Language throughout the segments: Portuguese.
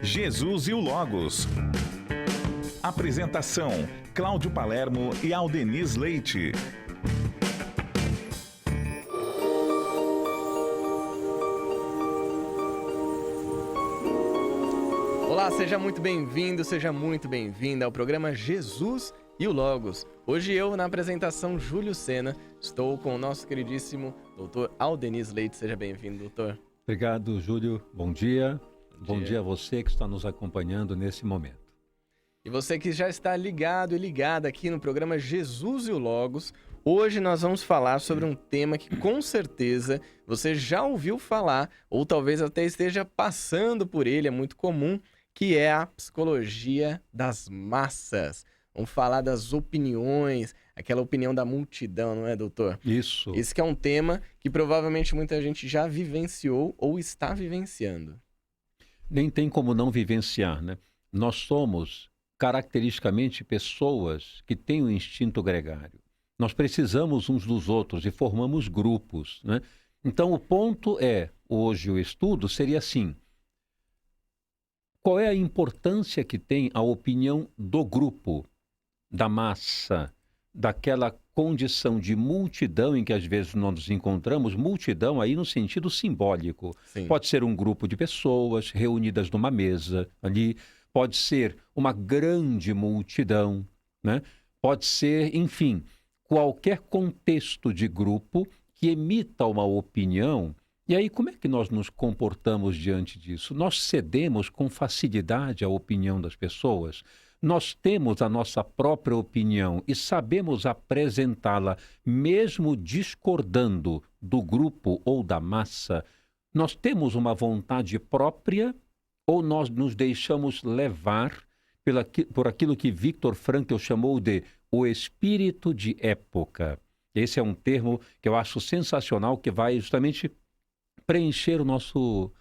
Jesus e o Logos. Apresentação: Cláudio Palermo e Aldeniz Leite. Olá, seja muito bem-vindo, seja muito bem-vinda ao programa Jesus e o Logos. Hoje eu, na apresentação Júlio Sena, estou com o nosso queridíssimo doutor Aldeniz Leite. Seja bem-vindo, doutor. Obrigado, Júlio. Bom dia. Bom dia a você que está nos acompanhando nesse momento. E você que já está ligado e ligada aqui no programa Jesus e o Logos, hoje nós vamos falar sobre um tema que com certeza você já ouviu falar, ou talvez até esteja passando por ele, é muito comum, que é a psicologia das massas. Vamos falar das opiniões, aquela opinião da multidão, não é, doutor? Isso. Esse que é um tema que provavelmente muita gente já vivenciou ou está vivenciando. Nem tem como não vivenciar, né? Nós somos, caracteristicamente, pessoas que têm um instinto gregário. Nós precisamos uns dos outros e formamos grupos, né? Então, o ponto é, hoje o estudo seria assim: qual é a importância que tem a opinião do grupo, da massa, daquela condição de multidão em que às vezes nós nos encontramos, multidão aí no sentido simbólico. Sim. Pode ser um grupo de pessoas reunidas numa mesa ali, pode ser uma grande multidão, né? Pode ser, enfim, qualquer contexto de grupo que emita uma opinião. E aí, como é que nós nos comportamos diante disso? Nós cedemos com facilidade à opinião das pessoas? Nós temos a nossa própria opinião e sabemos apresentá-la, mesmo discordando do grupo ou da massa? Nós temos uma vontade própria ou nós nos deixamos levar por aquilo que Viktor Frankl chamou de o espírito de época? Esse é um termo que eu acho sensacional, que vai justamente preencher o nosso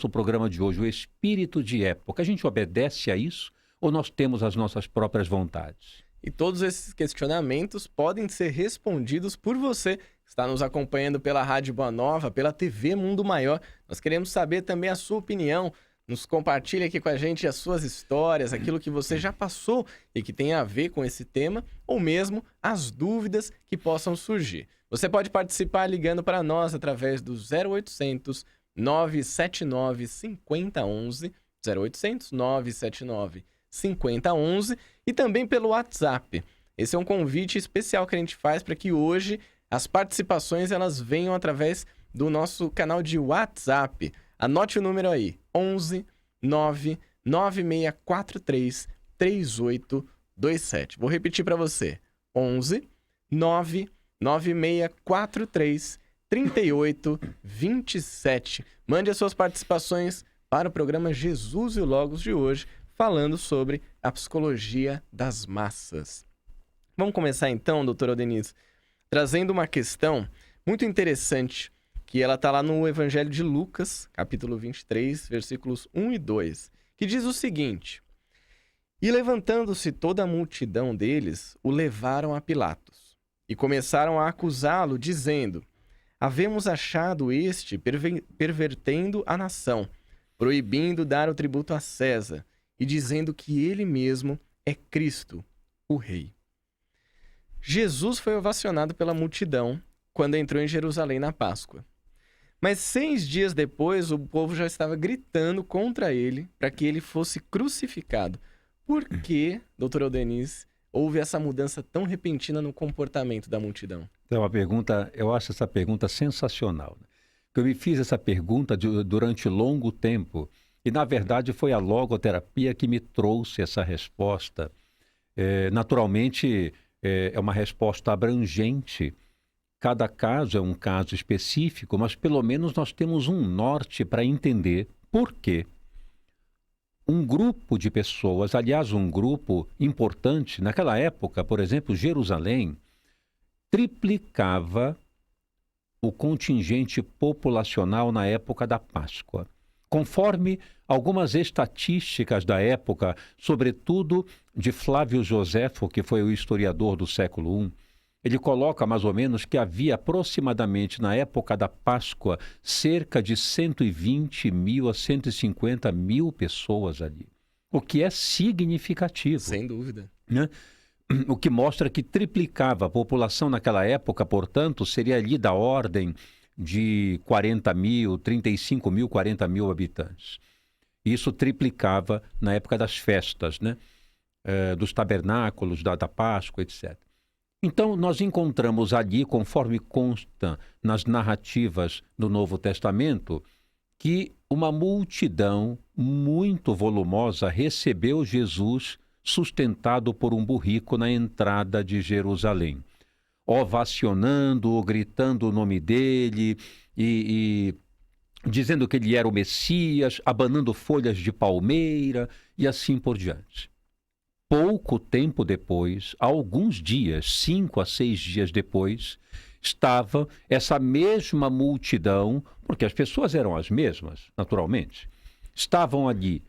programa de hoje, o espírito de época. A gente obedece a isso ou nós temos as nossas próprias vontades? E todos esses questionamentos podem ser respondidos por você que está nos acompanhando pela Rádio Boa Nova, pela TV Mundo Maior. Nós queremos saber também a sua opinião. Nos compartilhe aqui com a gente as suas histórias, aquilo que você já passou e que tem a ver com esse tema, ou mesmo as dúvidas que possam surgir. Você pode participar ligando para nós através do 0800 979 5011, 0800 979 5011 e também pelo WhatsApp. Esse é um convite especial que a gente faz para que hoje as participações elas venham através do nosso canal de WhatsApp. Anote o número aí, 11 9 9643 3827. Vou repetir para você, 11 9 9643 3827. Mande as suas participações para o programa Jesus e o Logos de hoje, falando sobre a psicologia das massas. Vamos começar então, doutora Aldeniz, trazendo uma questão muito interessante, que ela está lá no Evangelho de Lucas, capítulo 23, versículos 1 e 2, que diz o seguinte: E levantando-se toda a multidão deles, o levaram a Pilatos, e começaram a acusá-lo, dizendo: Havemos achado este pervertendo a nação, proibindo dar o tributo a César, e dizendo que ele mesmo é Cristo, o Rei. Jesus foi ovacionado pela multidão quando entrou em Jerusalém na Páscoa. Mas 6 dias depois, o povo já estava gritando contra ele para que ele fosse crucificado. Por que, doutora Aldeniz, houve essa mudança tão repentina no comportamento da multidão? É uma pergunta, eu acho essa pergunta sensacional. Eu me fiz essa pergunta durante longo tempo e, na verdade, foi a logoterapia que me trouxe essa resposta. Naturalmente, é uma resposta abrangente. Cada caso é um caso específico, mas pelo menos nós temos um norte para entender por quê. Um grupo de pessoas, aliás, um grupo importante, naquela época, por exemplo, Jerusalém, triplicava o contingente populacional na época da Páscoa. Conforme algumas estatísticas da época, sobretudo de Flávio Joséfo, que foi o historiador do século I, ele coloca mais ou menos que havia aproximadamente, na época da Páscoa, cerca de 120 mil a 150 mil pessoas ali. O que é significativo. Sem dúvida. Né? O que mostra que triplicava a população naquela época, portanto, seria ali da ordem de 40 mil, 35 mil, 40 mil habitantes. Isso triplicava na época das festas, né? Dos tabernáculos, da Páscoa, etc. Então, nós encontramos ali, conforme consta nas narrativas do Novo Testamento, que uma multidão muito volumosa recebeu Jesus sustentado por um burrico na entrada de Jerusalém, ovacionando, gritando o nome dele e dizendo que ele era o Messias, abanando folhas de palmeira e assim por diante. Pouco tempo depois, alguns dias, 5 a 6 dias depois, estava essa mesma multidão, porque as pessoas eram as mesmas, naturalmente, estavam ali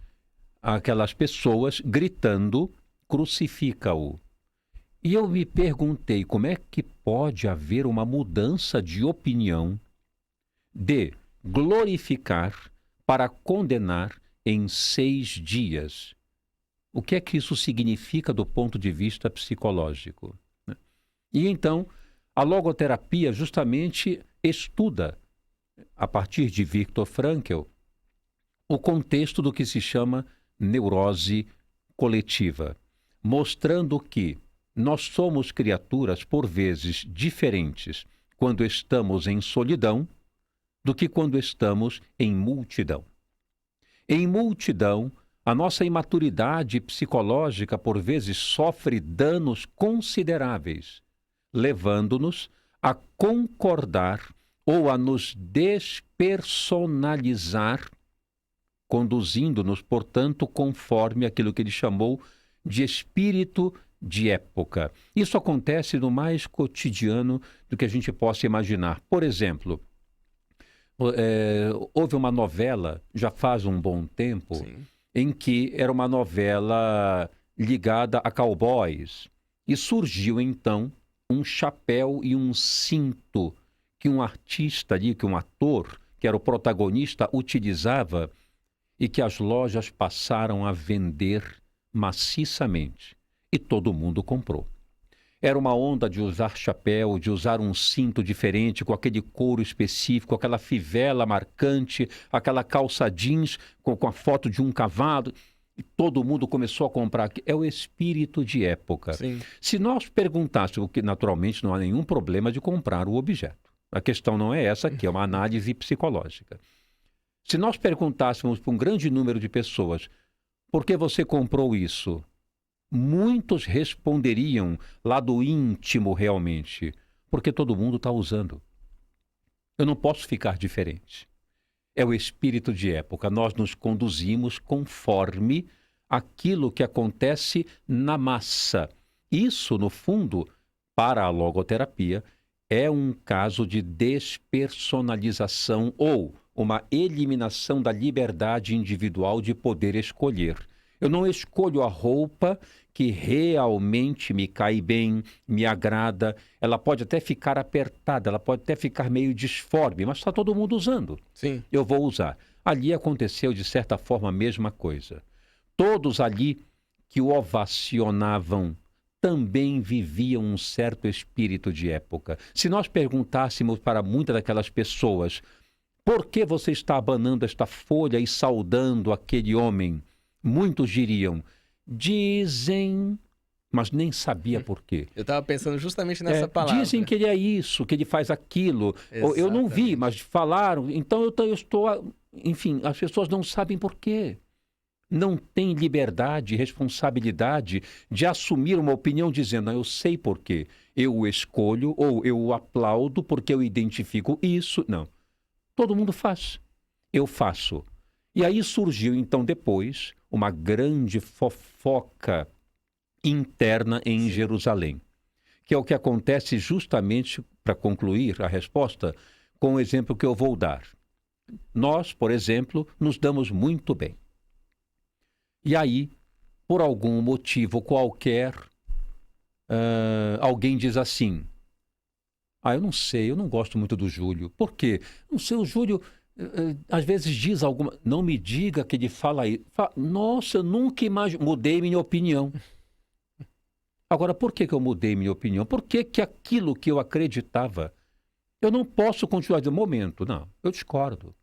aquelas pessoas gritando, crucifica-o. E eu me perguntei, como é que pode haver uma mudança de opinião de glorificar para condenar em 6 dias? O que é que isso significa do ponto de vista psicológico? E então, a logoterapia justamente estuda, a partir de Viktor Frankl, o contexto do que se chama neurose coletiva, mostrando que nós somos criaturas, por vezes, diferentes quando estamos em solidão do que quando estamos em multidão. Em multidão, a nossa imaturidade psicológica, por vezes, sofre danos consideráveis, levando-nos a concordar ou a nos despersonalizar, conduzindo-nos, portanto, conforme aquilo que ele chamou de espírito de época. Isso acontece no mais cotidiano do que a gente possa imaginar. Por exemplo, houve uma novela, já faz um bom tempo, Sim. em que era uma novela ligada a cowboys. E surgiu, então, um chapéu e um cinto que um artista ali, que um ator, que era o protagonista, utilizava e que as lojas passaram a vender maciçamente. E todo mundo comprou. Era uma onda de usar chapéu, de usar um cinto diferente, com aquele couro específico, aquela fivela marcante, aquela calça jeans com a foto de um cavalo. E todo mundo começou a comprar. É o espírito de época. Sim. Se nós perguntássemos, que naturalmente não há nenhum problema de comprar o objeto. A questão não é essa aqui, é uma análise psicológica. Se nós perguntássemos para um grande número de pessoas, por que você comprou isso? Muitos responderiam lá do íntimo realmente, porque todo mundo está usando. Eu não posso ficar diferente. É o espírito de época. Nós nos conduzimos conforme aquilo que acontece na massa. Isso, no fundo, para a logoterapia, é um caso de despersonalização ou uma eliminação da liberdade individual de poder escolher. Eu não escolho a roupa que realmente me cai bem, me agrada. Ela pode até ficar apertada, ela pode até ficar meio disforme, mas está todo mundo usando. Sim. Eu vou usar. Ali aconteceu, de certa forma, a mesma coisa. Todos ali que o ovacionavam também viviam um certo espírito de época. Se nós perguntássemos para muitas daquelas pessoas, por que você está abanando esta folha e saudando aquele homem? Muitos diriam, dizem, mas nem sabia por quê. Eu estava pensando justamente nessa palavra. Dizem que ele é isso, que ele faz aquilo. Eu não vi, mas falaram. Então eu estou... Enfim, as pessoas não sabem por quê. Não têm liberdade, responsabilidade de assumir uma opinião dizendo, eu sei por quê. Eu o escolho ou eu o aplaudo porque eu identifico isso. Não. Todo mundo faz. Eu faço. E aí surgiu, então, depois, uma grande fofoca interna em Jerusalém, que é o que acontece justamente, para concluir a resposta, com o exemplo que eu vou dar. Nós, por exemplo, nos damos muito bem. E aí, por algum motivo qualquer, alguém diz assim, Eu não sei, eu não gosto muito do Júlio. Por quê? Não sei, o Júlio às vezes diz alguma... Não me diga que ele fala aí. Nossa, eu nunca imaginei. Mudei minha opinião. Agora, por que eu mudei minha opinião? Por que aquilo que eu acreditava, eu não posso continuar de momento? Não, eu discordo.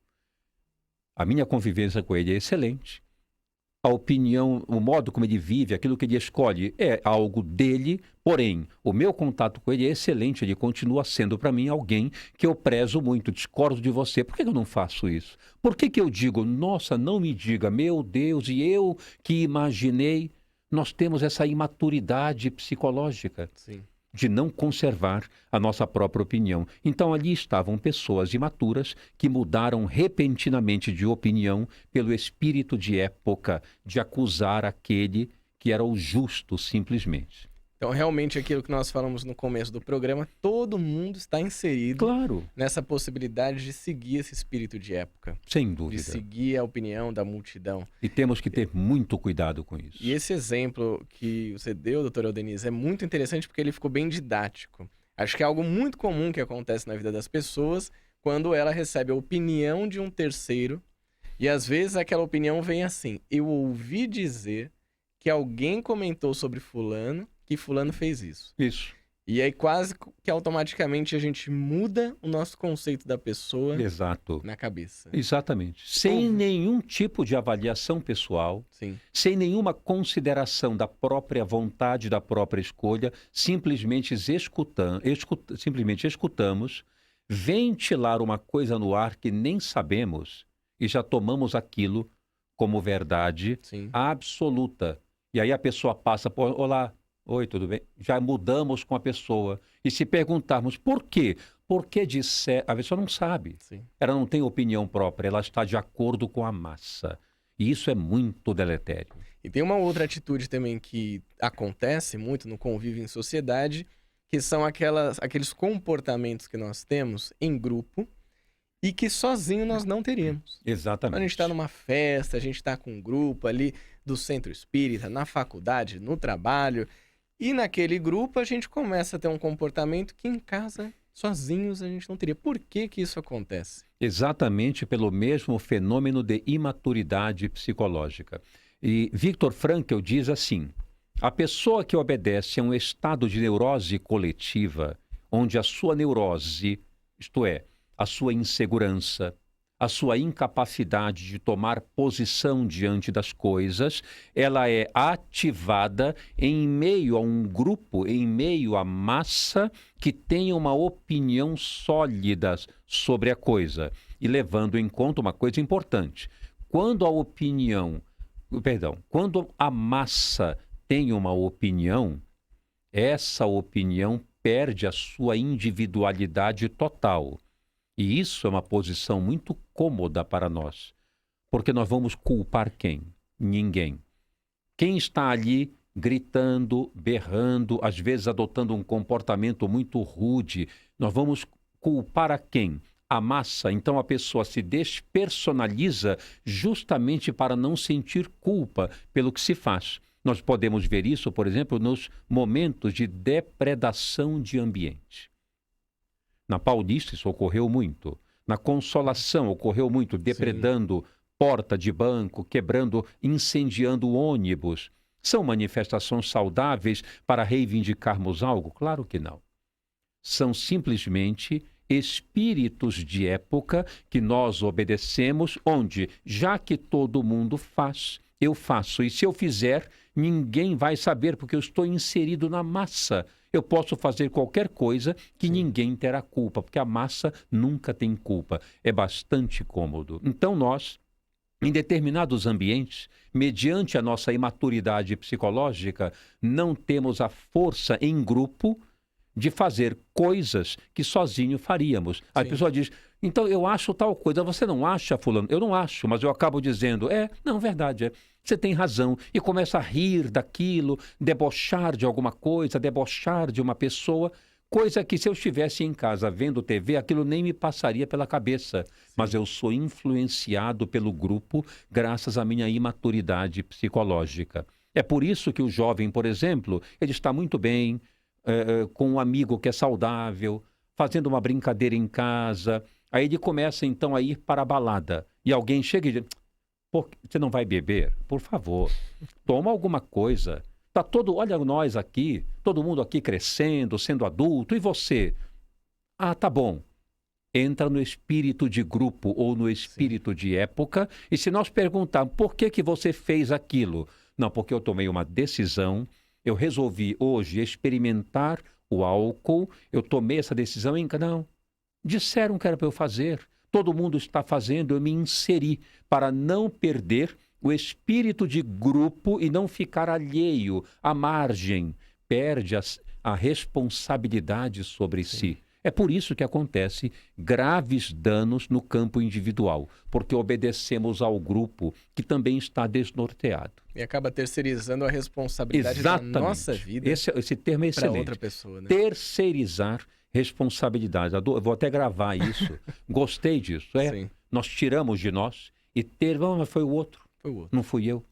A minha convivência com ele é excelente. A opinião, o modo como ele vive, aquilo que ele escolhe é algo dele, porém, o meu contato com ele é excelente, ele continua sendo para mim alguém que eu prezo muito, discordo de você. Por que eu não faço isso? Por que eu digo, nossa, não me diga, meu Deus, e eu que imaginei? Nós temos essa imaturidade psicológica. Sim. De não conservar a nossa própria opinião. Então ali estavam pessoas imaturas que mudaram repentinamente de opinião pelo espírito de época de acusar aquele que era o justo simplesmente. Então, realmente, aquilo que nós falamos no começo do programa, todo mundo está inserido Claro, nessa possibilidade de seguir esse espírito de época, sem de dúvida. seguir a opinião da multidão. E temos que ter muito cuidado com isso. E esse exemplo que você deu, doutora Denise, é muito interessante porque ele ficou bem didático. Acho que é algo muito comum que acontece na vida das pessoas quando ela recebe a opinião de um terceiro e às vezes aquela opinião vem assim: eu ouvi dizer que alguém comentou sobre fulano, que fulano fez isso. Isso, E aí quase que automaticamente a gente muda o nosso conceito da pessoa exato. na cabeça. Exatamente. Sem nenhum tipo de avaliação pessoal, Sim, sem nenhuma consideração da própria vontade, da própria escolha, simplesmente escutamos, ventilar uma coisa no ar que nem sabemos e já tomamos aquilo como verdade sim. absoluta. E aí a pessoa passa por, olá, oi, tudo bem? Já mudamos com a pessoa. E se perguntarmos por quê? Porque a pessoa não sabe. Sim. Ela não tem opinião própria, ela está de acordo com a massa. E isso é muito deletério. E tem uma outra atitude também que acontece muito no convívio em sociedade, que são aqueles comportamentos que nós temos em grupo e que sozinho nós não teríamos. Exatamente. Quando a gente está numa festa, a gente está com um grupo ali do centro espírita, na faculdade, no trabalho, e naquele grupo a gente começa a ter um comportamento que em casa, sozinhos, a gente não teria. Por que isso acontece? Exatamente pelo mesmo fenômeno de imaturidade psicológica. E Viktor Frankl diz assim: a pessoa que obedece a um estado de neurose coletiva, onde a sua neurose, isto é, a sua insegurança, a sua incapacidade de tomar posição diante das coisas, ela é ativada em meio a um grupo, em meio à massa que tem uma opinião sólida sobre a coisa. E levando em conta uma coisa importante: quando a massa tem uma opinião, essa opinião perde a sua individualidade total. E isso é uma posição muito cômoda para nós, porque nós vamos culpar quem? Ninguém. Quem está ali gritando, berrando, às vezes adotando um comportamento muito rude, nós vamos culpar a quem? A massa. Então a pessoa se despersonaliza justamente para não sentir culpa pelo que se faz. Nós podemos ver isso, por exemplo, nos momentos de depredação de ambiente. Na Paulista isso ocorreu muito. Na Consolação ocorreu muito, depredando porta de banco, quebrando, incendiando ônibus. São manifestações saudáveis para reivindicarmos algo? Claro que não. São simplesmente espíritos de época que nós obedecemos, onde, já que todo mundo faz, eu faço. E se eu fizer, ninguém vai saber, porque eu estou inserido na massa. Eu posso fazer qualquer coisa que ninguém terá culpa, porque a massa nunca tem culpa. É bastante cômodo. Então nós, em determinados ambientes, mediante a nossa imaturidade psicológica, não temos a força em grupo de fazer coisas que sozinho faríamos. A pessoa diz: então eu acho tal coisa, você não acha, fulano? Eu não acho, mas eu acabo dizendo: não, verdade, você tem razão. E começa a rir daquilo, debochar de alguma coisa, debochar de uma pessoa, coisa que se eu estivesse em casa vendo TV, aquilo nem me passaria pela cabeça. Mas eu sou influenciado pelo grupo graças à minha imaturidade psicológica. É por isso que o jovem, por exemplo, ele está muito bem, com um amigo que é saudável, fazendo uma brincadeira em casa. Aí ele começa então a ir para a balada. E alguém chega e diz: você não vai beber? Por favor, toma alguma coisa. Olha nós aqui, todo mundo aqui crescendo, sendo adulto, e você? Ah, tá bom. Entra no espírito de grupo ou no espírito de época, e se nós perguntarmos por que você fez aquilo? Não, porque eu tomei uma decisão, eu resolvi hoje experimentar o álcool, eu tomei essa decisão em... Não, disseram que era para eu fazer, todo mundo está fazendo, eu me inseri para não perder o espírito de grupo e não ficar alheio, à margem, perde a responsabilidade sobre si. É por isso que acontece graves danos no campo individual, porque obedecemos ao grupo que também está desnorteado. E acaba terceirizando a responsabilidade da nossa vida. Esse termo é excelente. Para outra pessoa, né? Terceirizar responsabilidade. Eu vou até gravar isso. Gostei disso. Sim. Nós tiramos de nós e mas foi o outro. Foi o outro. Não fui eu.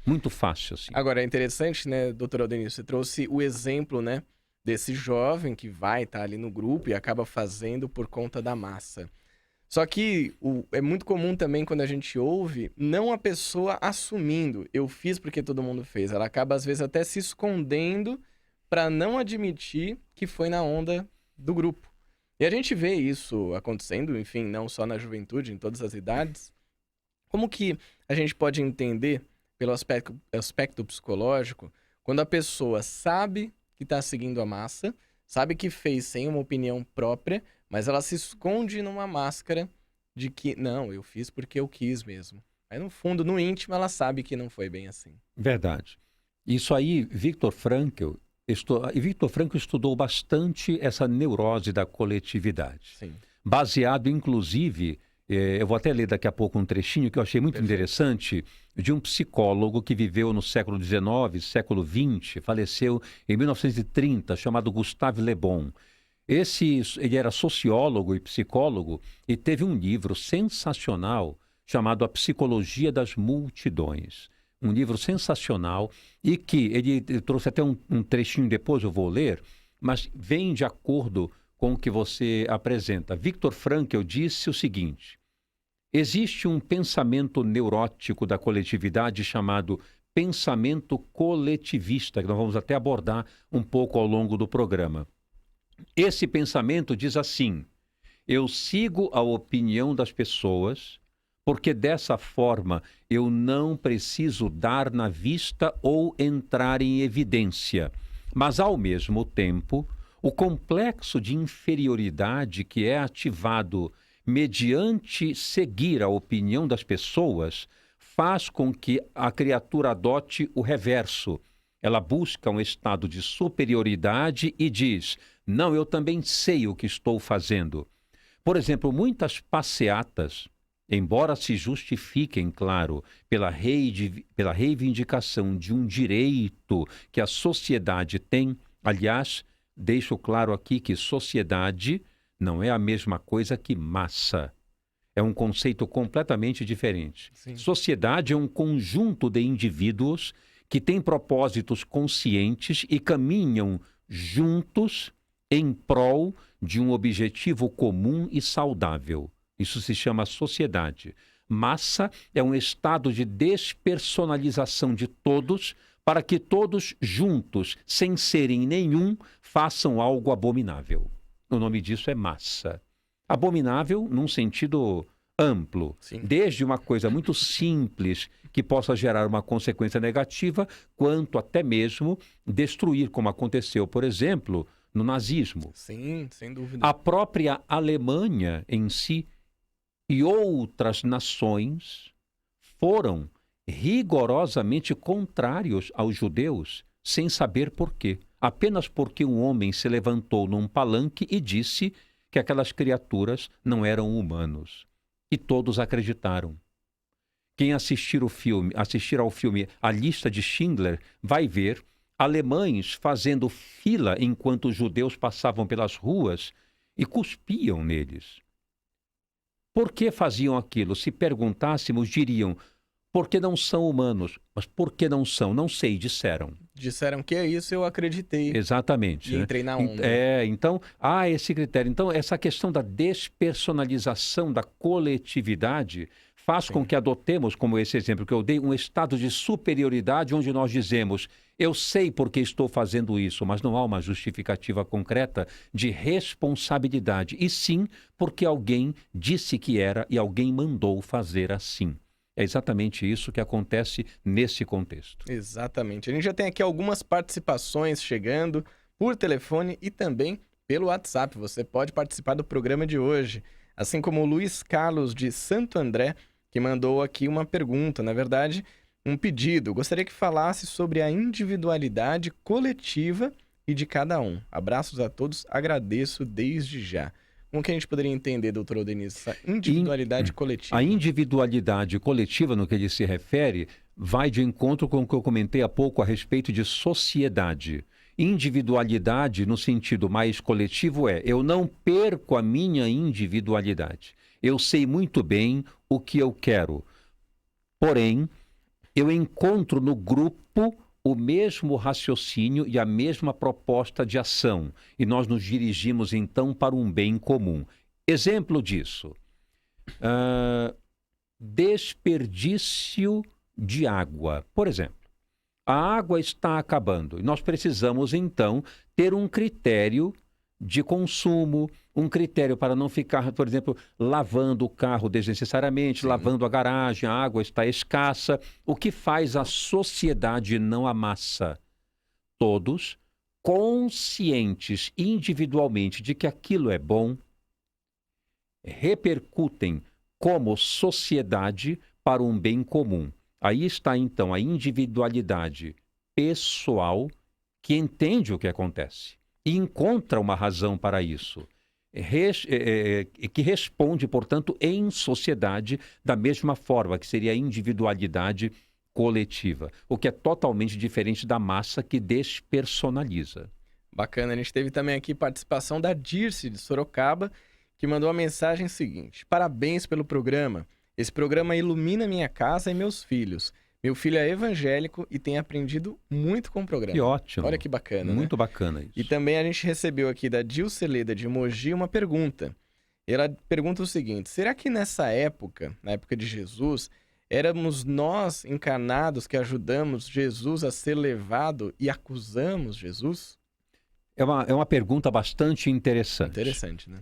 Muito fácil, assim. Agora, é interessante, né, doutor Aldenir, você trouxe o exemplo, né, desse jovem que vai estar ali no grupo e acaba fazendo por conta da massa. Só que é muito comum também quando a gente ouve, não a pessoa assumindo, eu fiz porque todo mundo fez. Ela acaba, às vezes, até se escondendo para não admitir que foi na onda do grupo. E a gente vê isso acontecendo, enfim, não só na juventude, em todas as idades. Como que a gente pode entender, pelo aspecto psicológico, quando a pessoa sabe que está seguindo a massa, sabe que fez sem uma opinião própria, mas ela se esconde numa máscara de que, não, eu fiz porque eu quis mesmo. Aí no fundo, no íntimo, ela sabe que não foi bem assim. Verdade. Isso aí, Viktor Frankl estudou bastante essa neurose da coletividade. Sim. Baseado, inclusive, eu vou até ler daqui a pouco um trechinho que eu achei muito interessante, de um psicólogo que viveu no século XIX, século XX, faleceu em 1930, chamado Gustave Le Bon. Ele era sociólogo e psicólogo e teve um livro sensacional chamado A Psicologia das Multidões. Um livro sensacional e que ele trouxe até um trechinho depois, eu vou ler, mas vem de acordo com o que você apresenta. Viktor Frankl disse o seguinte: existe um pensamento neurótico da coletividade chamado pensamento coletivista, que nós vamos até abordar um pouco ao longo do programa. Esse pensamento diz assim: eu sigo a opinião das pessoas, porque dessa forma eu não preciso dar na vista ou entrar em evidência. Mas, ao mesmo tempo, o complexo de inferioridade que é ativado mediante seguir a opinião das pessoas faz com que a criatura adote o reverso. Ela busca um estado de superioridade e diz: não, eu também sei o que estou fazendo. Por exemplo, muitas passeatas, embora se justifiquem, claro, pela reivindicação de um direito que a sociedade tem, aliás, deixo claro aqui que sociedade não é a mesma coisa que massa. É um conceito completamente diferente. Sim. Sociedade é um conjunto de indivíduos que têm propósitos conscientes e caminham juntos em prol de um objetivo comum e saudável. Isso se chama sociedade. Massa é um estado de despersonalização de todos para que todos juntos, sem serem nenhum, façam algo abominável. O nome disso é massa. Abominável num sentido amplo, Sim. desde uma coisa muito simples que possa gerar uma consequência negativa, quanto até mesmo destruir, como aconteceu, por exemplo, no nazismo. Sim, sem dúvida. A própria Alemanha em si e outras nações foram rigorosamente contrários aos judeus, sem saber por quê. Apenas porque um homem se levantou num palanque e disse que aquelas criaturas não eram humanos. E todos acreditaram. Quem assistir ao filme A Lista de Schindler, vai ver alemães fazendo fila enquanto os judeus passavam pelas ruas e cuspiam neles. Por que faziam aquilo? Se perguntássemos, diriam: porque não são humanos. Mas por que não são? Não sei, disseram. Disseram que é isso, eu acreditei. Exatamente. E né? entrei na onda. Então, há esse critério. Então, essa questão da despersonalização da coletividade faz com que adotemos, como esse exemplo que eu dei, um estado de superioridade onde nós dizemos, eu sei porque estou fazendo isso, mas não há uma justificativa concreta de responsabilidade. E sim, porque alguém disse que era e alguém mandou fazer assim. É exatamente isso que acontece nesse contexto. Exatamente. A gente já tem aqui algumas participações chegando por telefone e também pelo WhatsApp. Você pode participar do programa de hoje. Assim como o Luiz Carlos de Santo André, que mandou aqui uma pergunta, na verdade, um pedido. Gostaria que falasse sobre a individualidade coletiva e de cada um. Abraços a todos, agradeço desde já. Como que a gente poderia entender, doutor Aldenise, essa individualidade coletiva? A individualidade coletiva, no que ele se refere, vai de encontro com o que eu comentei há pouco a respeito de sociedade. Individualidade, no sentido mais coletivo, eu não perco a minha individualidade. Eu sei muito bem o que eu quero. Porém, eu encontro no grupo o mesmo raciocínio e a mesma proposta de ação. E nós nos dirigimos, então, para um bem comum. Exemplo disso. Desperdício de água. Por exemplo, a água está acabando. E nós precisamos, então, ter um critério de consumo, um critério para não ficar, por exemplo, lavando o carro desnecessariamente, lavando a garagem, a água está escassa. O que faz a sociedade e não a massa? Todos conscientes individualmente de que aquilo é bom, repercutem como sociedade para um bem comum. Aí está, então, a individualidade pessoal que entende o que acontece e encontra uma razão para isso, que responde, portanto, em sociedade da mesma forma, que seria a individualidade coletiva, o que é totalmente diferente da massa que despersonaliza. Bacana, a gente teve também aqui participação da Dirce de Sorocaba, que mandou a mensagem seguinte: parabéns pelo programa. Esse programa ilumina minha casa e meus filhos. Meu filho é evangélico e tem aprendido muito com o programa. Que ótimo. Olha que bacana, Muito né? bacana isso. E também a gente recebeu aqui da Dilceleda de Mogi uma pergunta. Ela pergunta o seguinte: será que nessa época, na época de Jesus, éramos nós encarnados que ajudamos Jesus a ser levado e acusamos Jesus? É uma pergunta bastante interessante. Interessante, né?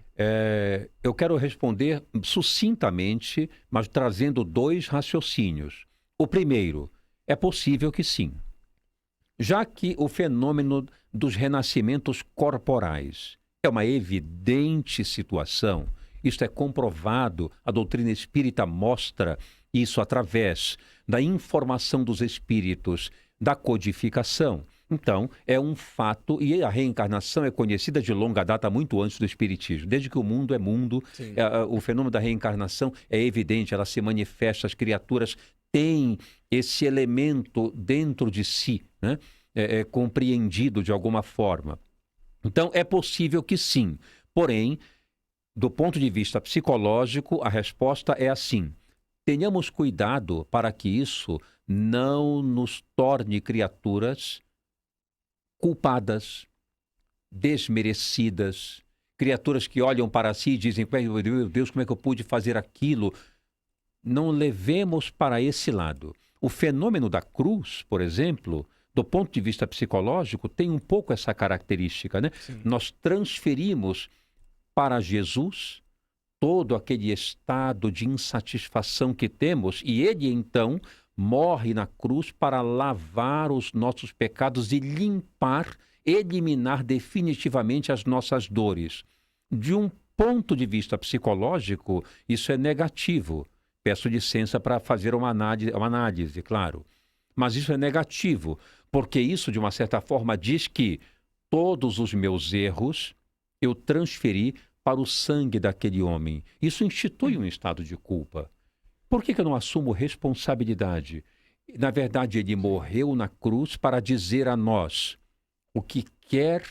Eu quero responder sucintamente, mas trazendo dois raciocínios. O primeiro, é possível que sim. Já que o fenômeno dos renascimentos corporais é uma evidente situação, isto é comprovado, a doutrina espírita mostra isso através da informação dos espíritos, da codificação. Então, é um fato, e a reencarnação é conhecida de longa data, muito antes do espiritismo. Desde que o mundo é mundo, o fenômeno da reencarnação é evidente, ela se manifesta, as criaturas têm esse elemento dentro de si, né? Compreendido de alguma forma. Então, é possível que sim. Porém, do ponto de vista psicológico, a resposta é assim: tenhamos cuidado para que isso não nos torne criaturas culpadas, desmerecidas, criaturas que olham para si e dizem, meu Deus, como é que eu pude fazer aquilo? Não levemos para esse lado. O fenômeno da cruz, por exemplo, do ponto de vista psicológico, tem um pouco essa característica, né? Nós transferimos para Jesus todo aquele estado de insatisfação que temos e ele, então, morre na cruz para lavar os nossos pecados e limpar, eliminar definitivamente as nossas dores. De um ponto de vista psicológico, isso é negativo. Peço licença para fazer uma análise, claro. Mas isso é negativo, porque isso, de uma certa forma, diz que todos os meus erros eu transferi para o sangue daquele homem. Isso institui um estado de culpa. Por que eu não assumo responsabilidade? Na verdade, ele morreu na cruz para dizer a nós: o que quer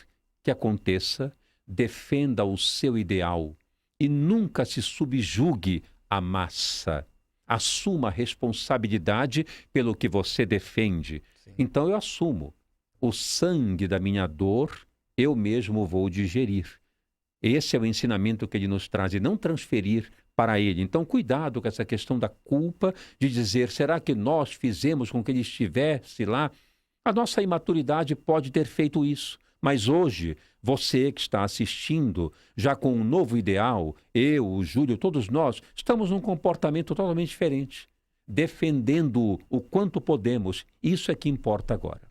que aconteça, defenda o seu ideal e nunca se subjugue à massa. Assuma a responsabilidade pelo que você defende. Sim. Então eu assumo. O sangue da minha dor, eu mesmo vou digerir. Esse é o ensinamento que ele nos traz, e não transferir para ele. Então, cuidado com essa questão da culpa, de dizer, será que nós fizemos com que ele estivesse lá? A nossa imaturidade pode ter feito isso. Mas hoje, você que está assistindo, já com um novo ideal, eu, o Júlio, todos nós, estamos num comportamento totalmente diferente, defendendo o quanto podemos. Isso é que importa agora.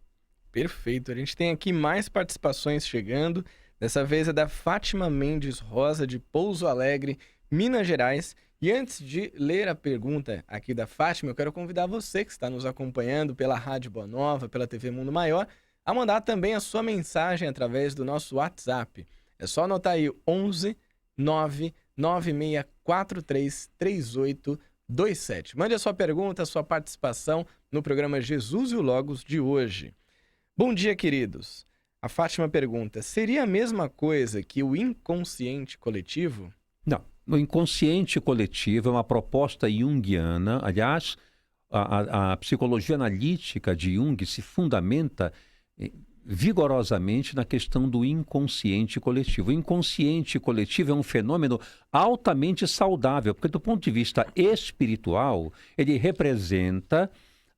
Perfeito. A gente tem aqui mais participações chegando. Dessa vez é da Fátima Mendes Rosa, de Pouso Alegre, Minas Gerais. E antes de ler a pergunta aqui da Fátima, eu quero convidar você que está nos acompanhando pela Rádio Boa Nova, pela TV Mundo Maior, a mandar também a sua mensagem através do nosso WhatsApp. É só anotar aí 11 99643 3827. Mande a sua pergunta, a sua participação no programa Jesus e o Logos de hoje. Bom dia, queridos. A Fátima pergunta, seria a mesma coisa que o inconsciente coletivo? Não. O inconsciente coletivo é uma proposta junguiana. Aliás, a psicologia analítica de Jung se fundamenta vigorosamente na questão do inconsciente coletivo. O inconsciente coletivo é um fenômeno altamente saudável, porque do ponto de vista espiritual, ele representa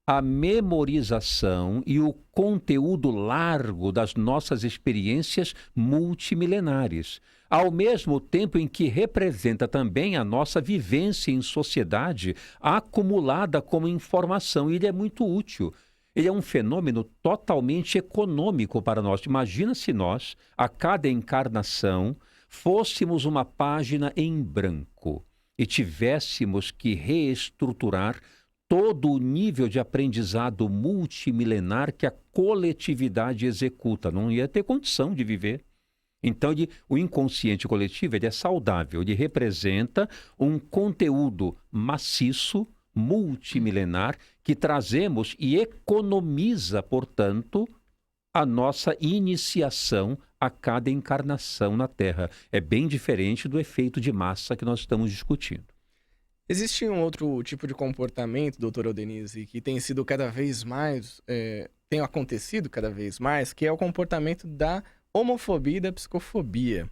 a memorização e o conteúdo largo das nossas experiências multimilenares, ao mesmo tempo em que representa também a nossa vivência em sociedade acumulada como informação. E ele é muito útil. Ele é um fenômeno totalmente econômico para nós. Imagina se nós, a cada encarnação, fôssemos uma página em branco e tivéssemos que reestruturar todo o nível de aprendizado multimilenar que a coletividade executa. Não ia ter condição de viver. Então, o inconsciente coletivo ele é saudável, ele representa um conteúdo maciço, multimilenar, que trazemos e economiza, portanto, a nossa iniciação a cada encarnação na Terra. É bem diferente do efeito de massa que nós estamos discutindo. Existe um outro tipo de comportamento, doutor Aldenise, que tem sido cada vez mais, tem acontecido cada vez mais, que é o comportamento da homofobia e da psicofobia.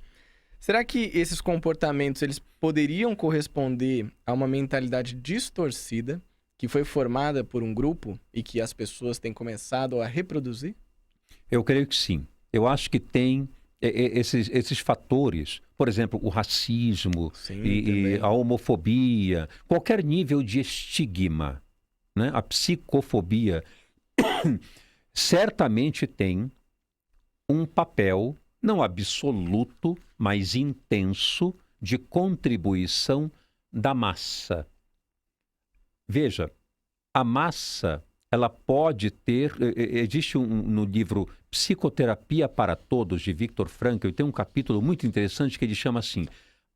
Será que esses comportamentos eles poderiam corresponder a uma mentalidade distorcida que foi formada por um grupo e que as pessoas têm começado a reproduzir? Eu creio que sim. Eu acho que tem esses fatores, por exemplo, o racismo e a homofobia, qualquer nível de estigma, né? A psicofobia certamente tem um papel, não absoluto, mas intenso, de contribuição da massa. Veja, a massa, ela pode ter... Existe no livro Psicoterapia para Todos, de Viktor Frankl, tem um capítulo muito interessante que ele chama assim,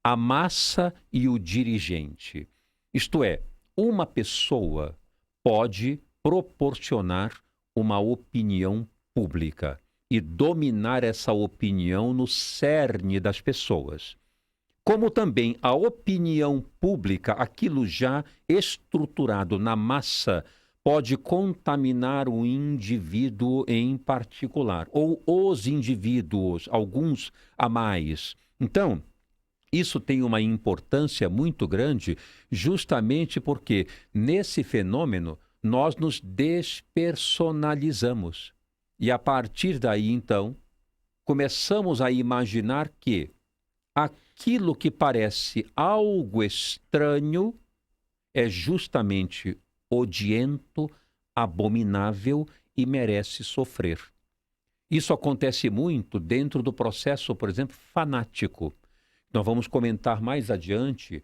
A Massa e o Dirigente. Isto é, uma pessoa pode proporcionar uma opinião pública e dominar essa opinião no cerne das pessoas. Como também a opinião pública, aquilo já estruturado na massa, pode contaminar o indivíduo em particular, ou os indivíduos, alguns a mais. Então, isso tem uma importância muito grande, justamente porque nesse fenômeno nós nos despersonalizamos. E a partir daí, então, começamos a imaginar que aquilo que parece algo estranho é justamente odiento, abominável e merece sofrer. Isso acontece muito dentro do processo, por exemplo, fanático. Nós vamos comentar mais adiante,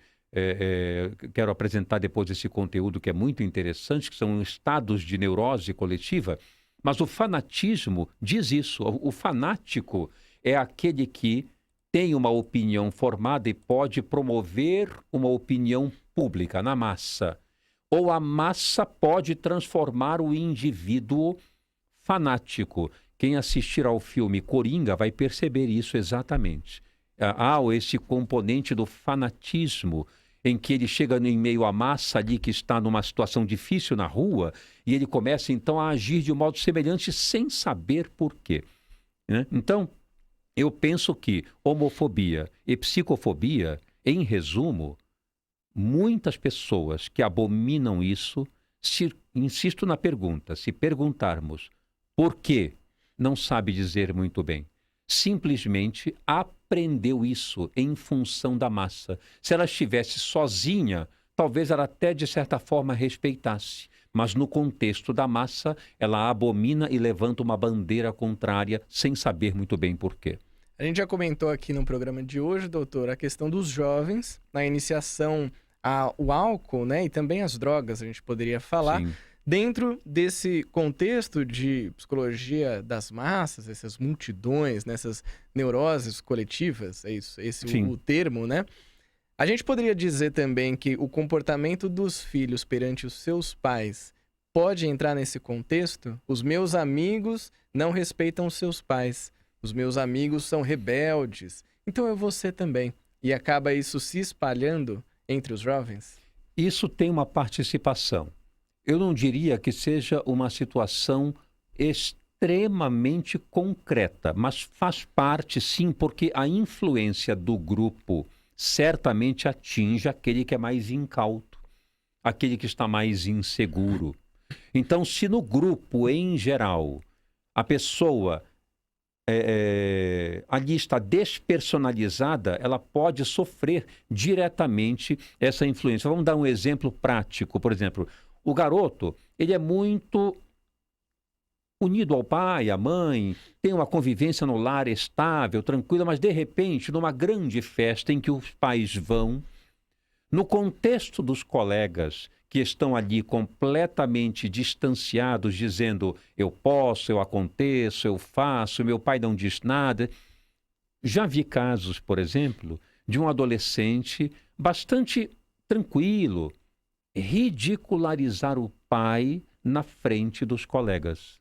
quero apresentar depois esse conteúdo que é muito interessante, que são estados de neurose coletiva, mas o fanatismo diz isso. O fanático é aquele que tem uma opinião formada e pode promover uma opinião pública na massa. Ou a massa pode transformar o indivíduo fanático. Quem assistir ao filme Coringa vai perceber isso exatamente. Há esse componente do fanatismo em que ele chega em meio à massa ali que está numa situação difícil na rua e ele começa então a agir de um modo semelhante sem saber por quê, né? Então, eu penso que homofobia e psicofobia, em resumo, muitas pessoas que abominam isso, insisto na pergunta, se perguntarmos por quê, não sabe dizer muito bem. Simplesmente aprendeu isso em função da massa. Se ela estivesse sozinha, talvez ela até de certa forma respeitasse. Mas no contexto da massa, ela abomina e levanta uma bandeira contrária sem saber muito bem por quê. A gente já comentou aqui no programa de hoje, doutor, a questão dos jovens, na iniciação ao álcool, né, e também as drogas, a gente poderia falar. Sim. Dentro desse contexto de psicologia das massas, essas multidões, nessas neuroses coletivas, é isso, esse o termo, né? A gente poderia dizer também que o comportamento dos filhos perante os seus pais pode entrar nesse contexto? Os meus amigos não respeitam os seus pais. Os meus amigos são rebeldes. Então eu vou ser também. E acaba isso se espalhando entre os jovens? Isso tem uma participação. Eu não diria que seja uma situação extremamente concreta, mas faz parte, sim, porque a influência do grupo certamente atinge aquele que é mais incauto, aquele que está mais inseguro. Então, se no grupo, em geral, a pessoa ali está despersonalizada, ela pode sofrer diretamente essa influência. Vamos dar um exemplo prático, por exemplo. O garoto, ele é muito unido ao pai, à mãe, tem uma convivência no lar estável, tranquila, mas de repente, numa grande festa em que os pais vão, no contexto dos colegas que estão ali completamente distanciados, dizendo eu posso, eu aconteço, eu faço, meu pai não diz nada. Já vi casos, por exemplo, de um adolescente bastante tranquilo, ridicularizar o pai na frente dos colegas.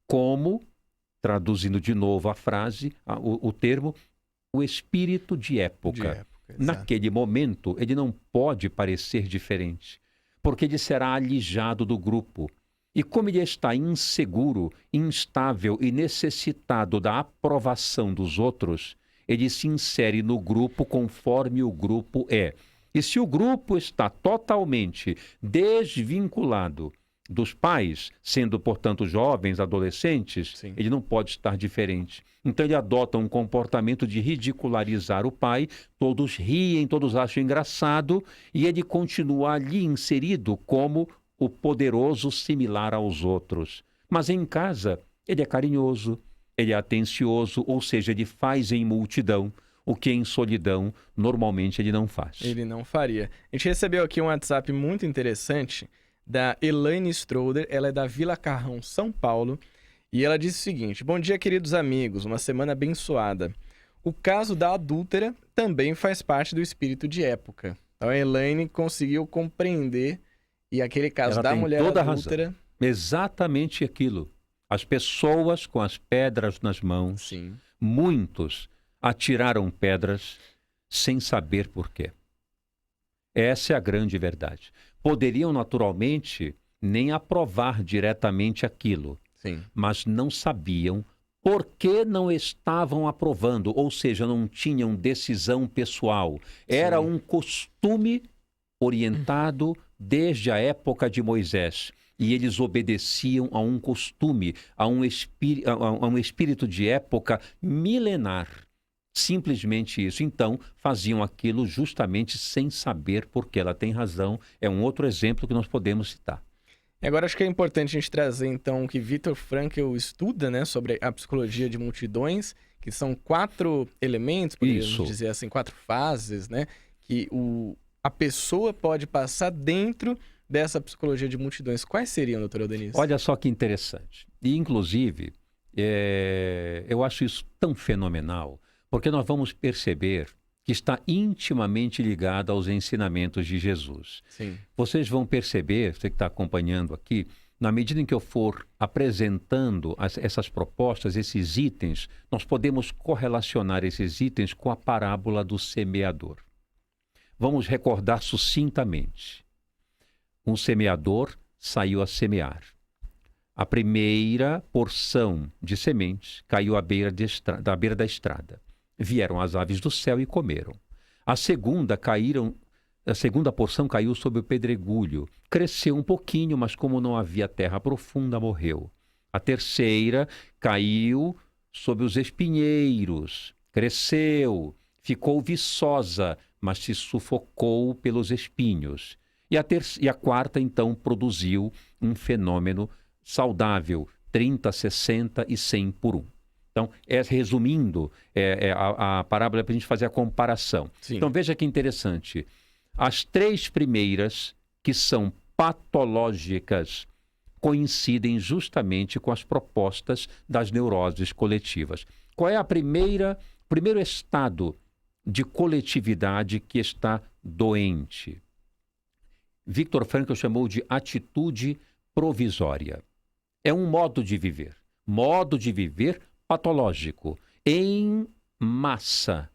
Como, traduzindo de novo a frase, o termo, o espírito de época. Naquele momento, ele não pode parecer diferente, porque ele será alijado do grupo. E como ele está inseguro, instável e necessitado da aprovação dos outros, ele se insere no grupo conforme o grupo é. E se o grupo está totalmente desvinculado dos pais, sendo, portanto, jovens, adolescentes, sim, ele não pode estar diferente. Então ele adota um comportamento de ridicularizar o pai, todos riem, todos acham engraçado, e ele continua ali inserido como o poderoso similar aos outros. Mas em casa, ele é carinhoso, ele é atencioso, ou seja, ele faz em multidão o que em solidão normalmente ele não faz. Ele não faria. A gente recebeu aqui um WhatsApp muito interessante da Elaine Stroder, ela é da Vila Carrão, São Paulo, e ela disse o seguinte: bom dia, queridos amigos, uma semana abençoada. O caso da adúltera também faz parte do espírito de época. Então a Elaine conseguiu compreender, e aquele caso da mulher adúltera... Razão. Exatamente aquilo. As pessoas com as pedras nas mãos, sim, muitos atiraram pedras sem saber por quê. Essa é a grande verdade. Poderiam, naturalmente, nem aprovar diretamente aquilo, sim, mas não sabiam por que não estavam aprovando, ou seja, não tinham decisão pessoal. Era sim, um costume orientado desde a época de Moisés. E eles obedeciam a um costume, a um espírito de época milenar. Simplesmente isso. Então, faziam aquilo justamente sem saber por que. Ela tem razão. É um outro exemplo que nós podemos citar. E agora acho que é importante a gente trazer, então, o que Viktor Frankl estuda, né, sobre a psicologia de multidões, que são 4 elementos, poderíamos dizer assim, 4 fases, né, que a pessoa pode passar dentro dessa psicologia de multidões. Quais seriam, doutor Aldenir? Olha só que interessante. E, inclusive, eu acho isso tão fenomenal, porque nós vamos perceber que está intimamente ligado aos ensinamentos de Jesus. Sim. Vocês vão perceber, você que está acompanhando aqui, na medida em que eu for apresentando essas propostas, esses itens, nós podemos correlacionar esses itens com a parábola do semeador. vamos recordar sucintamente. Um semeador saiu a semear. A primeira porção de sementes caiu à beira da estrada. Vieram as aves do céu e comeram. A segunda porção caiu sobre o pedregulho. Cresceu um pouquinho, mas como não havia terra profunda, morreu. A terceira caiu sobre os espinheiros. Cresceu, ficou viçosa, mas se sufocou pelos espinhos. E a quarta, então, produziu um fenômeno saudável, 30, 60 e 100 por 1. Então, resumindo, a parábola para a gente fazer a comparação. Sim. Então, veja que interessante. As 3 primeiras, que são patológicas, coincidem justamente com as propostas das neuroses coletivas. Qual é o primeiro estado de coletividade que está doente? Victor Frankl chamou de atitude provisória. É um modo de viver patológico, em massa.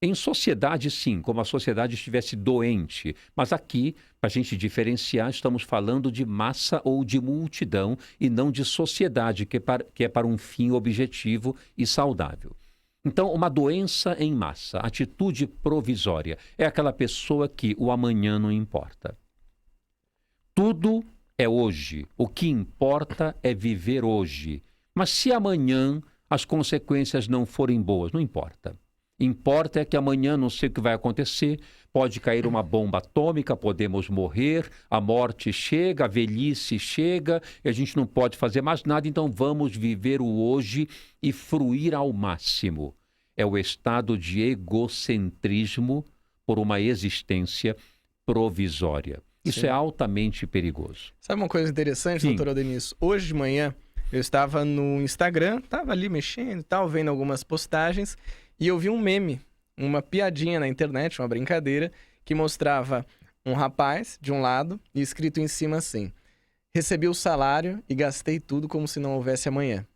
Em sociedade, sim, como a sociedade estivesse doente. Mas aqui, para a gente diferenciar, estamos falando de massa ou de multidão e não de sociedade, que é para um fim objetivo e saudável. Então, uma doença em massa, atitude provisória, é aquela pessoa que o amanhã não importa. Tudo é hoje. O que importa é viver hoje. Mas se amanhã as consequências não forem boas, não importa. Importa é que amanhã não sei o que vai acontecer, pode cair uma bomba atômica, podemos morrer, a morte chega, a velhice chega, e a gente não pode fazer mais nada, então vamos viver o hoje e fruir ao máximo. É o estado de egocentrismo por uma existência provisória. Isso é altamente perigoso. Sabe uma coisa interessante, Sim. doutor Aldenilson? Hoje de manhã eu estava no Instagram, estava ali mexendo e tal, vendo algumas postagens, e eu vi um meme, uma piadinha na internet, uma brincadeira, que mostrava um rapaz de um lado e escrito em cima assim: recebi o salário e gastei tudo como se não houvesse amanhã.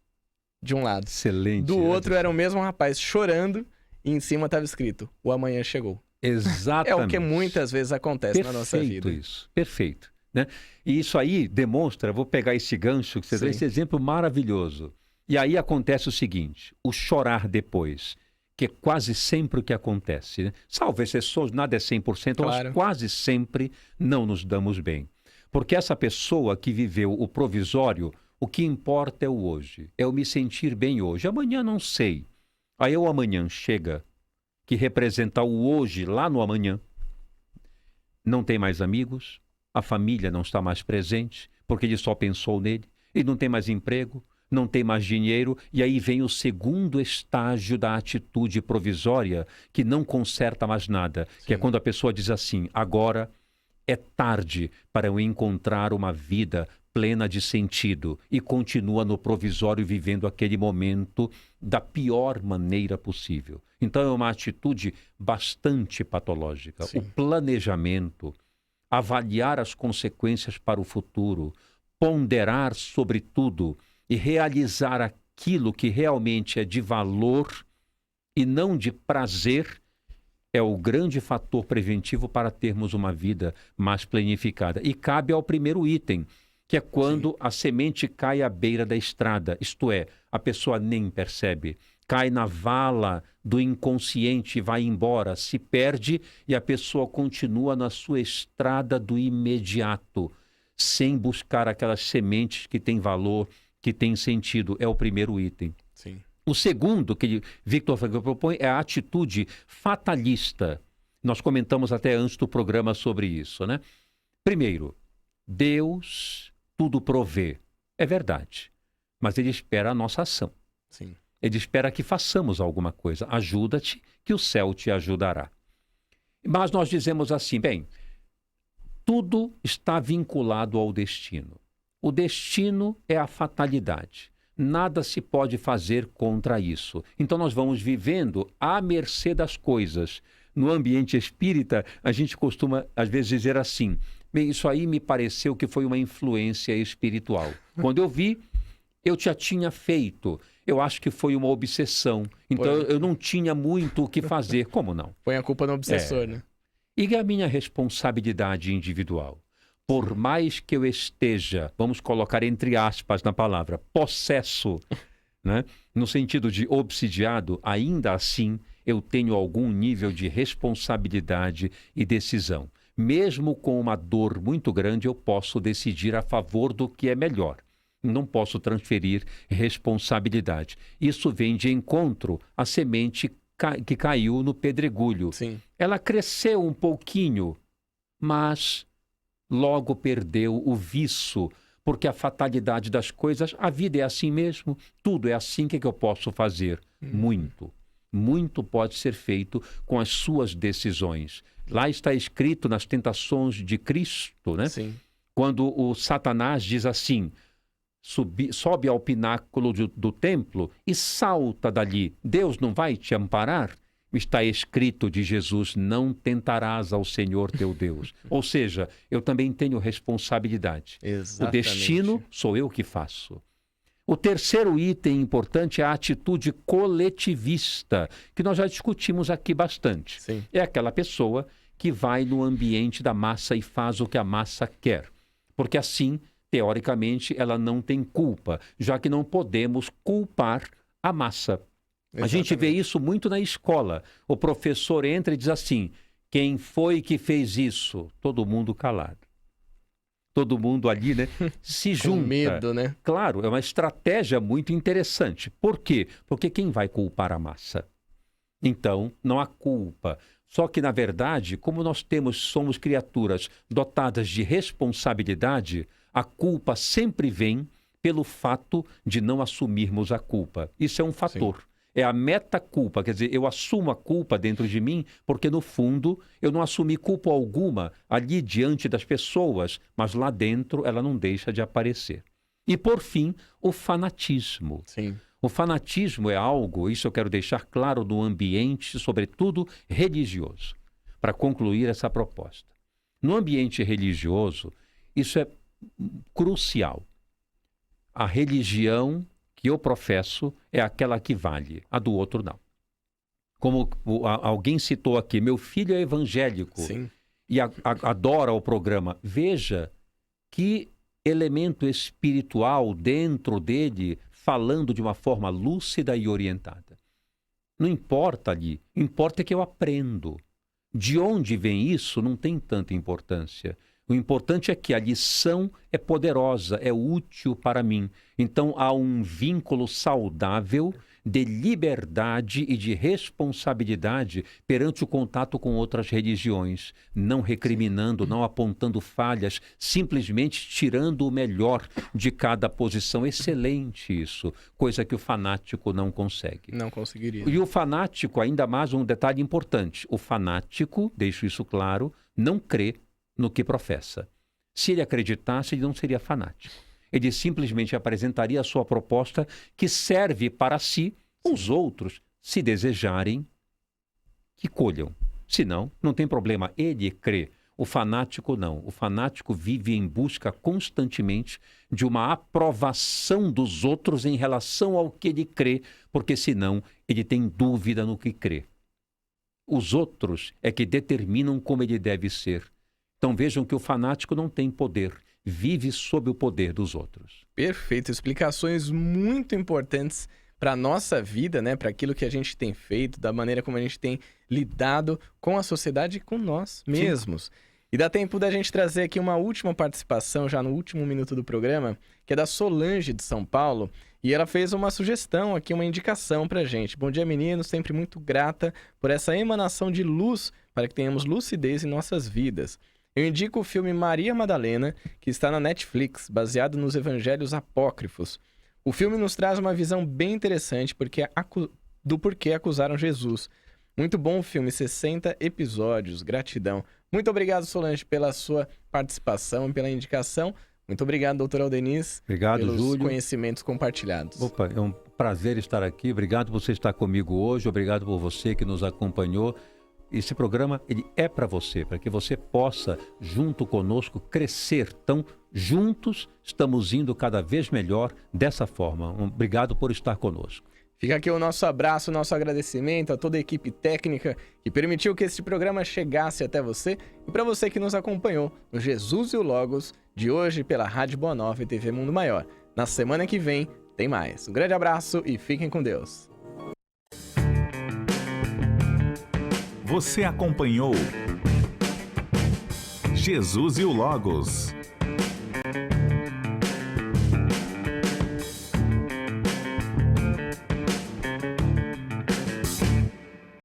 De um lado. Excelente. Do outro era o mesmo rapaz chorando e em cima estava escrito: o amanhã chegou. Exatamente. É o que muitas vezes acontece na nossa vida. Perfeito isso, perfeito. Né? E isso aí demonstra, vou pegar esse gancho, que você deu esse exemplo maravilhoso. E aí acontece o seguinte, o chorar depois, que é quase sempre o que acontece. Né? Salvo exceções, nada é 100%, Claro. mas quase sempre não nos damos bem. Porque essa pessoa que viveu o provisório, o que importa é o hoje, é eu me sentir bem hoje. Amanhã não sei. Aí o amanhã chega, que representa o hoje lá no amanhã. Não tem mais amigos, a família não está mais presente, porque ele só pensou nele, ele não tem mais emprego, não tem mais dinheiro, e aí vem o segundo estágio da atitude provisória, que não conserta mais nada, que é quando a pessoa diz assim: agora é tarde para eu encontrar uma vida plena de sentido, e continua no provisório vivendo aquele momento da pior maneira possível. Então é uma atitude bastante patológica. Sim. O planejamento, avaliar as consequências para o futuro, ponderar sobre tudo e realizar aquilo que realmente é de valor e não de prazer, é o grande fator preventivo para termos uma vida mais planificada. E cabe ao primeiro item, que é quando a semente cai à beira da estrada, isto é, a pessoa nem percebe, cai na vala do inconsciente e vai embora, se perde e a pessoa continua na sua estrada do imediato, sem buscar aquelas sementes que têm valor, que têm sentido. É o primeiro item. Sim. O segundo que Victor Frankl propõe é a atitude fatalista. Nós comentamos até antes do programa sobre isso, né? Primeiro, Deus tudo provê. É verdade. Mas ele espera a nossa ação. Sim. Ele espera que façamos alguma coisa. Ajuda-te, que o céu te ajudará. Mas nós dizemos assim, bem, tudo está vinculado ao destino. O destino é a fatalidade. Nada se pode fazer contra isso. Então nós vamos vivendo à mercê das coisas. No ambiente espírita, a gente costuma, às vezes, dizer assim: bem, isso aí me pareceu que foi uma influência espiritual. Quando eu vi, eu já tinha feito. Eu acho que foi uma obsessão. Então eu não tinha muito o que fazer. Como não? Põe a culpa no obsessor, né? E a minha responsabilidade individual? Por mais que eu esteja, vamos colocar entre aspas na palavra, possesso, né? No sentido de obsidiado, ainda assim eu tenho algum nível de responsabilidade e decisão. Mesmo com uma dor muito grande, eu posso decidir a favor do que é melhor. Não posso transferir responsabilidade. Isso vem de encontro à semente que caiu no pedregulho. Sim. Ela cresceu um pouquinho, mas logo perdeu o viço, porque a fatalidade das coisas, a vida é assim mesmo, tudo é assim, o que eu posso fazer? Muito. Muito pode ser feito com as suas decisões. Lá está escrito nas tentações de Cristo, né? Sim. Quando o Satanás diz assim, sobe ao pináculo do templo e salta dali. Deus não vai te amparar? Está escrito de Jesus, não tentarás ao Senhor teu Deus. Ou seja, eu também tenho responsabilidade. Exatamente. O destino sou eu que faço. O terceiro item importante é a atitude coletivista, que nós já discutimos aqui bastante. Sim. É aquela pessoa que vai no ambiente da massa e faz o que a massa quer. Porque assim, teoricamente, ela não tem culpa, já que não podemos culpar a massa. A gente vê isso muito na escola. O professor entra e diz assim, quem foi que fez isso? Todo mundo calado. Todo mundo ali, né, se junta. Com medo, né? Claro, é uma estratégia muito interessante. Por quê? Porque quem vai culpar a massa? Então, não há culpa. Só que, na verdade, como nós somos criaturas dotadas de responsabilidade, a culpa sempre vem pelo fato de não assumirmos a culpa. Isso é um fator. Sim. É a meta-culpa, quer dizer, eu assumo a culpa dentro de mim, porque no fundo eu não assumi culpa alguma ali diante das pessoas, mas lá dentro ela não deixa de aparecer. E por fim, o fanatismo. Sim. O fanatismo é algo, isso eu quero deixar claro, no ambiente, sobretudo religioso, para concluir essa proposta. No ambiente religioso, isso é crucial. A religião que eu professo é aquela que vale, a do outro não. Como alguém citou aqui, meu filho é evangélico. Sim. E adora o programa. Veja que elemento espiritual dentro dele, falando de uma forma lúcida e orientada. Não importa ali, importa que eu aprendo. De onde vem isso não tem tanta importância. O importante é que a lição é poderosa, é útil para mim. Então há um vínculo saudável de liberdade e de responsabilidade perante o contato com outras religiões, não recriminando, não apontando falhas, simplesmente tirando o melhor de cada posição. Excelente isso, coisa que o fanático não consegue. Não conseguiria. E o fanático, ainda mais um detalhe importante, o fanático, deixo isso claro, não crê no que professa. Se ele acreditasse, ele não seria fanático. Ele simplesmente apresentaria a sua proposta que serve para si. Os outros, se desejarem, que colham. Se não, não tem problema. Ele crê. O fanático não. O fanático vive em busca constantemente de uma aprovação dos outros em relação ao que ele crê, porque senão ele tem dúvida no que crê. Os outros é que determinam como ele deve ser. Então vejam que o fanático não tem poder, vive sob o poder dos outros. Perfeito, explicações muito importantes para a nossa vida, né? Para aquilo que a gente tem feito, da maneira como a gente tem lidado com a sociedade e com nós mesmos. Sim. E dá tempo da gente trazer aqui uma última participação, já no último minuto do programa, que é da Solange de São Paulo, e ela fez uma sugestão aqui, uma indicação para a gente. Bom dia, meninos, sempre muito grata por essa emanação de luz para que tenhamos lucidez em nossas vidas. Eu indico o filme Maria Madalena, que está na Netflix, baseado nos evangelhos apócrifos. O filme nos traz uma visão bem interessante do porquê acusaram Jesus. Muito bom o filme, 60 episódios, gratidão. Muito obrigado, Solange, pela sua participação e pela indicação. Muito obrigado, doutor Aldeniz, pelos Júlio. Conhecimentos compartilhados. Opa, é um prazer estar aqui. Obrigado por você estar comigo hoje. Obrigado por você que nos acompanhou. Esse programa ele é para você, para que você possa, junto conosco, crescer. Então, juntos, estamos indo cada vez melhor dessa forma. Obrigado por estar conosco. Fica aqui o nosso abraço, o nosso agradecimento a toda a equipe técnica que permitiu que este programa chegasse até você e para você que nos acompanhou no Jesus e o Logos de hoje pela Rádio Boa Nova e TV Mundo Maior. Na semana que vem tem mais. Um grande abraço e fiquem com Deus. Você acompanhou Jesus e o Logos.